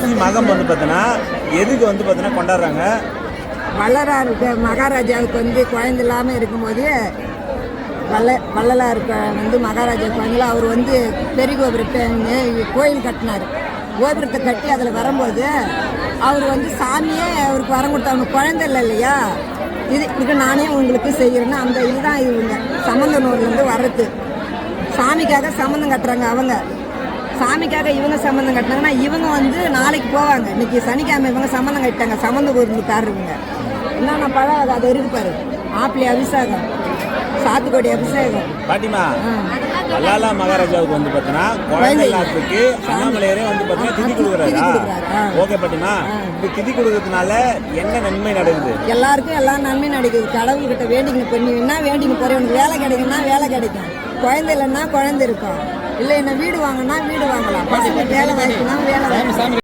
மாசி மகம் வந்து பார்த்தீங்கன்னா எதுக்கு வந்து பார்த்தீங்கன்னா கொண்டாடுறாங்க? வள்ளலாருக்கு மகாராஜாவுக்கு வந்து குழந்தை இல்லாமல் இருக்கும்போது வள்ளலாருக்கு வந்து மகாராஜா குழந்தைல அவர் வந்து பெரிய கோபுரத்தை கோயில் கட்டினார். கோபுரத்தை கட்டி அதில் வரும்போது அவர் வந்து சாமியே அவருக்கு வரம் கொடுத்தவங்க குழந்தை இல்லை இல்லையா, இதுக்கு நானே உங்களுக்கு செய்கிறேன்னு அந்த இதுதான் இவங்க சம்மந்தனூர்லேருந்து வர்றது. சாமிக்காக சம்மந்தம் கட்டுறாங்க அவங்க, சாமிக்காக இவங்க சம்மந்தம் கட்டினாங்கன்னா இவங்க வந்து நாளைக்கு போவாங்க. இன்னைக்கு சனிக்கிழமை இவங்க சம்மந்தம் கட்டிட்டாங்க. சம்மந்த ஊருக்காரருங்க என்னென்ன பழம் அது இருப்பாரு, ஆப்பிளி அபிஷேகம், சாத்துக்குடி அபிஷேகம். பாட்டிமா வல்லாலா மகாராஜாவுக்கு வந்து பார்த்தீங்கன்னா குழந்தை இல்லாததுக்கு அண்ணாமலையரே வந்து பார்த்தீங்கன்னா திதி கொடுக்குறாரா? ஓகே பாட்டிமா, இந்த திதி கொடுக்கறதுனால என்ன நன்மை நடக்குது? எல்லாருக்கும் எல்லா நன்மை நடக்குது. கடவுள்கிட்ட வேண்டிங்க பண்ணி என்ன வேண்டிங்க போற, உனக்கு வேலை கிடைக்குன்னா வேலை கிடைக்கும், குழந்தை இல்லைன்னா குழந்தை இருக்கும், இல்லை என்ன வீடு வாங்கினா வீடு வாங்கலாம், பசங்க வேலை வாய்ப்புனா வேலை வாய்ப்பு.